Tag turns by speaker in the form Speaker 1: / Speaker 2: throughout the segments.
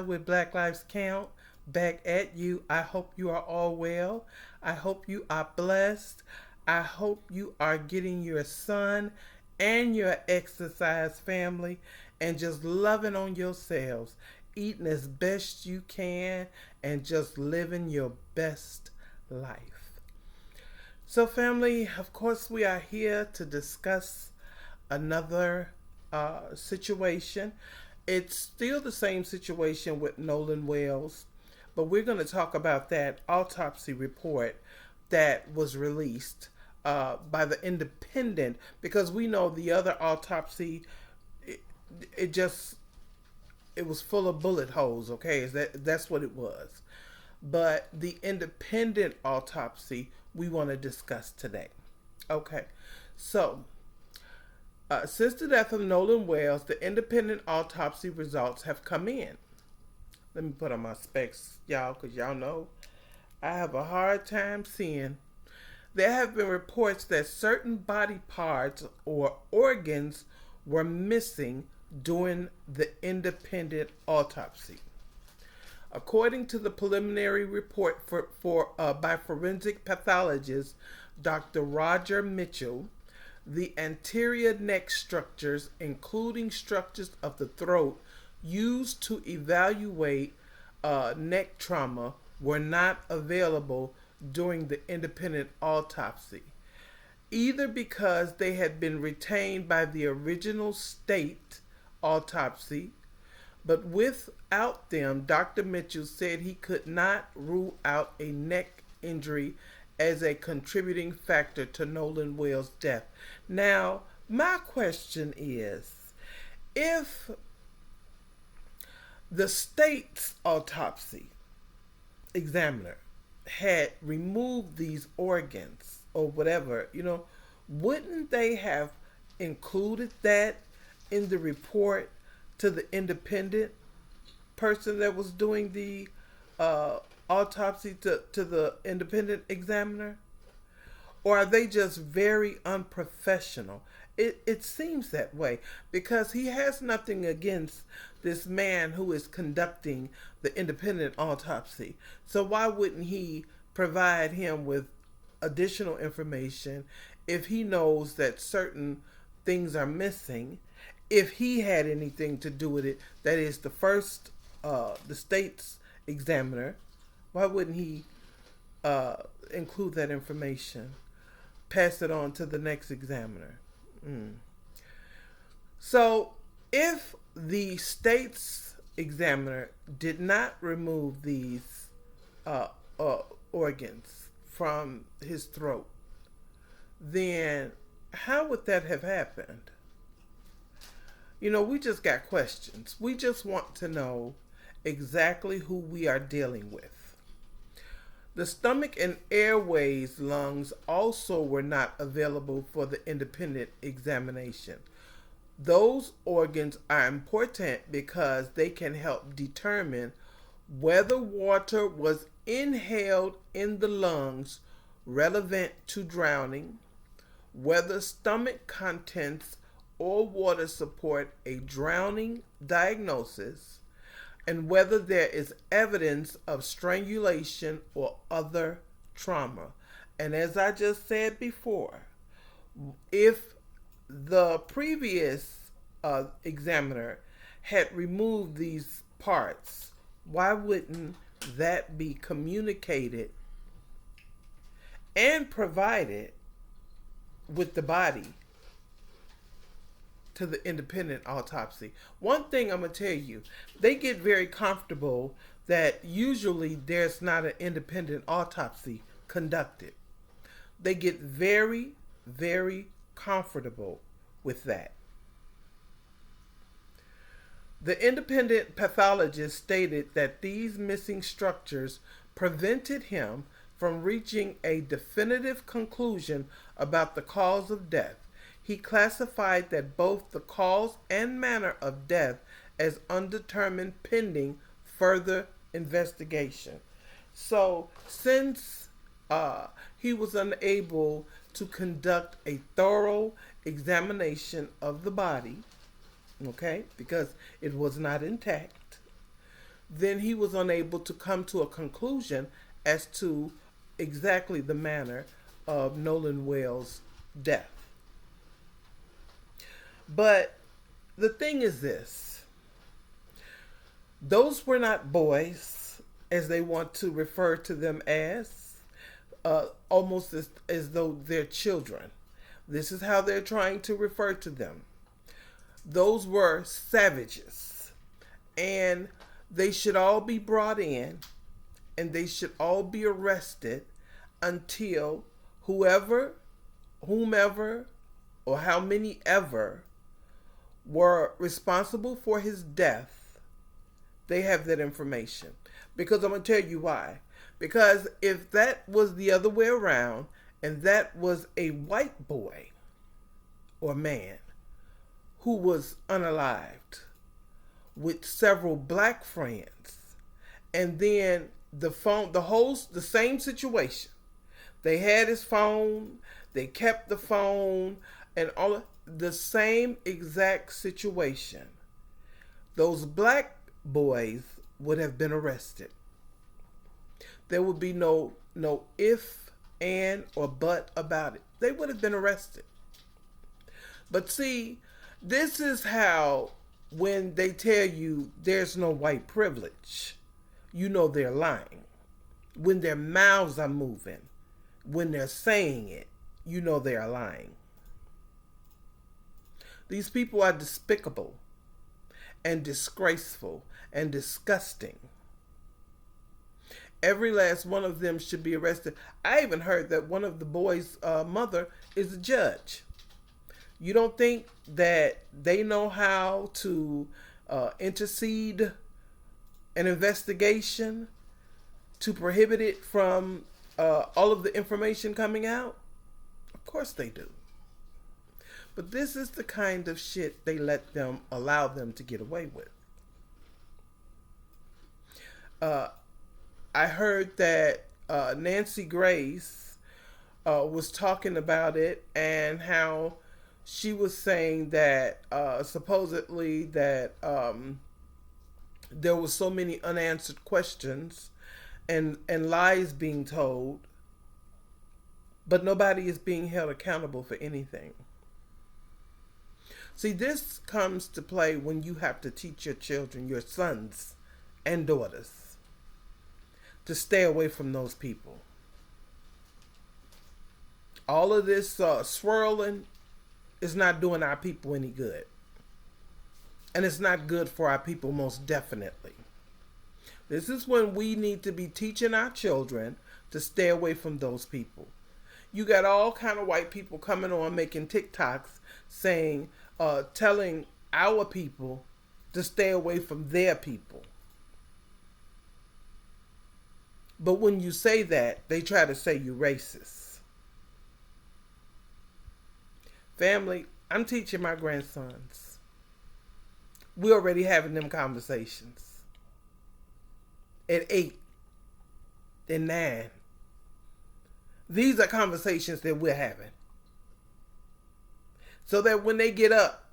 Speaker 1: With Black Lives Count, back at you. I hope you are all well. I hope you are blessed. I hope you are getting your sun and your exercise, family, and just loving on yourselves, eating as best you can, and just living your best life. So, family, of course, we are here to discuss another situation. It's still the same situation with Nolan Wells, but we're going to talk about that autopsy report that was released by the Independent, because we know the other autopsy, it was full of bullet holes. Okay, that's what it was. But the Independent autopsy we want to discuss today. Okay, so. Since the death of Nolan Wells, the independent autopsy results have come in. Let me put on my specs, y'all, because y'all know I have a hard time seeing. There have been reports that certain body parts or organs were missing during the independent autopsy. According to the preliminary report by forensic pathologist Dr. Roger Mitchell, the anterior neck structures, including structures of the throat used to evaluate neck trauma, were not available during the independent autopsy, either because they had been retained by the original state autopsy, but without them, Dr. Mitchell said he could not rule out a neck injury as a contributing factor to Nolan Wells' death. Now, my question is, if the state's autopsy examiner had removed these organs or whatever, wouldn't they have included that in the report to the independent person that was doing the autopsy to the independent examiner? Or are they just very unprofessional? It seems that way, because he has nothing against this man who is conducting the independent autopsy. So why wouldn't he provide him with additional information if he knows that certain things are missing? If he had anything to do with it, that is the state's examiner, why wouldn't he include that information, pass it on to the next examiner? So if the state's examiner did not remove these organs from his throat, then how would that have happened? We just got questions. We just want to know exactly who we are dealing with. The stomach and airways lungs also were not available for the independent examination. Those organs are important because they can help determine whether water was inhaled in the lungs relevant to drowning, whether stomach contents or water support a drowning diagnosis, and whether there is evidence of strangulation or other trauma. And as I just said before, if the previous examiner had removed these parts, why wouldn't that be communicated and provided with the body to the independent autopsy? One thing I'm going to tell you, they get very comfortable that usually there's not an independent autopsy conducted. They get very, very comfortable with that. The independent pathologist stated that these missing structures prevented him from reaching a definitive conclusion about the cause of death. He classified that both the cause and manner of death as undetermined pending further investigation. So since he was unable to conduct a thorough examination of the body, okay, because it was not intact, then he was unable to come to a conclusion as to exactly the manner of Nolan Wells' death. But the thing is this: those were not boys, as they want to refer to them as, almost as though they're children. This is how they're trying to refer to them. Those were savages, and they should all be brought in, and they should all be arrested until whomever, or how many ever were responsible for his death, they have that information. Because I'm going to tell you why. Because if that was the other way around, and that was a white boy or man who was unalived with several black friends, and then the same situation. They had his phone, they kept the phone, and all of the same exact situation. Those black boys would have been arrested. There would be no if, and, or but about it. They would have been arrested. But see, this is how, when they tell you there's no white privilege, you know they're lying. When their mouths are moving, when they're saying it, you know they are lying. These people are despicable and disgraceful and disgusting. Every last one of them should be arrested. I even heard that one of the boys' mother is a judge. You don't think that they know how to intercede an investigation to prohibit it from all of the information coming out? Of course they do. But this is the kind of shit they allow them to get away with. I heard that Nancy Grace was talking about it, and how she was saying that supposedly that there were so many unanswered questions and lies being told, but nobody is being held accountable for anything. See, this comes to play when you have to teach your children, your sons and daughters, to stay away from those people. All of this swirling is not doing our people any good. And it's not good for our people, most definitely. This is when we need to be teaching our children to stay away from those people. You got all kind of white people coming on making TikToks saying, telling our people to stay away from their people. But when you say that, they try to say you're racist. Family, I'm teaching my grandsons. We're already having them conversations. At 8 and 9. These are conversations that we're having. So that when they get up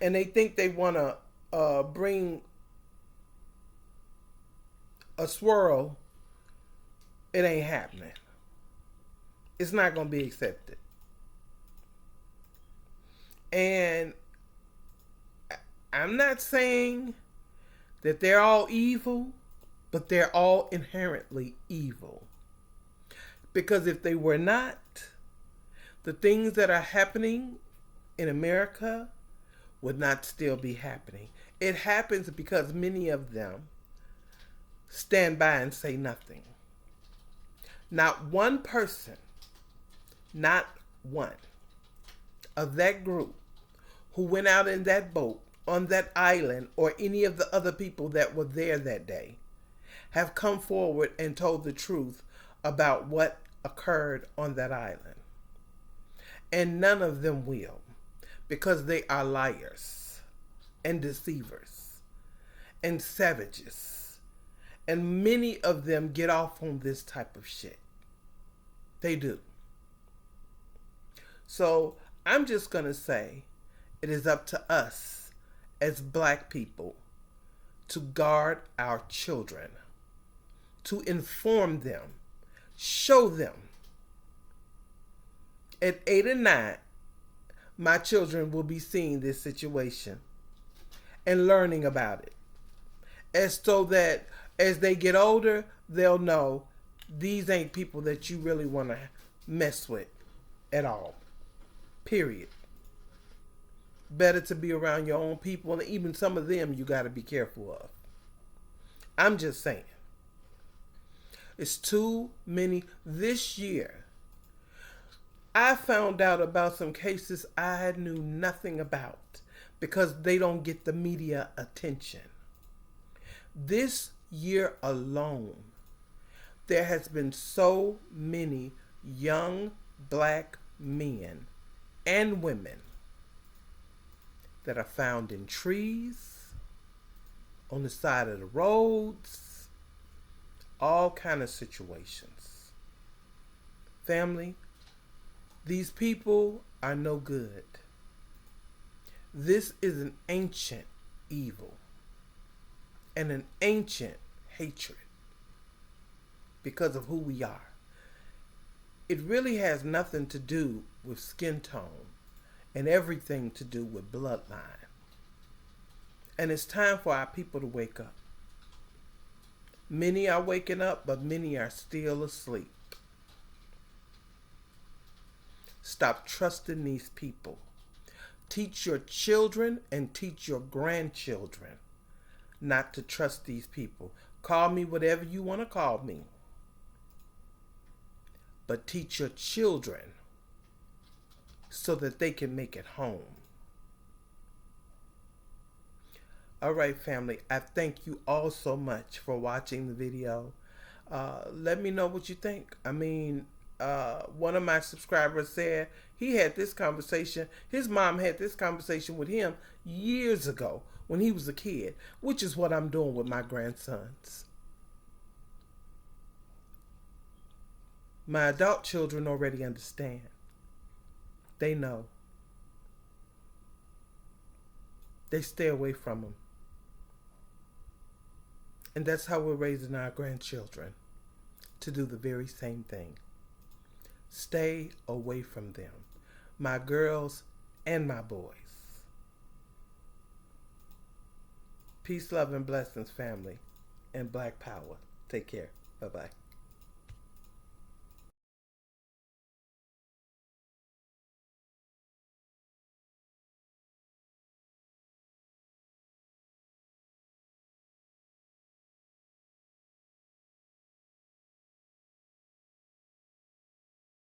Speaker 1: and they think they want to bring a swirl, it ain't happening. It's not going to be accepted. And I'm not saying that they're all evil, but they're all inherently evil. Because if they were not, the things that are happening in America would not still be happening. It happens because many of them stand by and say nothing. Not one person, not one of that group who went out in that boat, on that island, or any of the other people that were there that day have come forward and told the truth about what occurred on that island. And none of them will, because they are liars and deceivers and savages. And many of them get off on this type of shit. They do. So I'm just going to say it is up to us as black people to guard our children, to inform them, show them. At 8 and 9, my children will be seeing this situation and learning about it. As so that as they get older, they'll know these ain't people that you really want to mess with at all. Period. Better to be around your own people, and even some of them you got to be careful of. I'm just saying. It's too many. This year, I found out about some cases I knew nothing about because they don't get the media attention. This year alone, there has been so many young black men and women that are found in trees, on the side of the roads, all kind of situations. Family, these people are no good. This is an ancient evil and an ancient hatred because of who we are. It really has nothing to do with skin tone and everything to do with bloodline. And it's time for our people to wake up. Many are waking up, but many are still asleep. Stop trusting these people. Teach your children and teach your grandchildren not to trust these people. Call me whatever you want to call me. But teach your children so that they can make it home. All right, family. I thank you all so much for watching the video. Let me know what you think. I mean, one of my subscribers said he had this conversation. His mom had this conversation with him years ago when he was a kid, which is what I'm doing with my grandsons. My adult children already understand. They know. They stay away from them. And that's how we're raising our grandchildren, to do the very same thing. Stay away from them. My girls and my boys. Peace, love, and blessings, family. And Black Power. Take care. Bye-bye.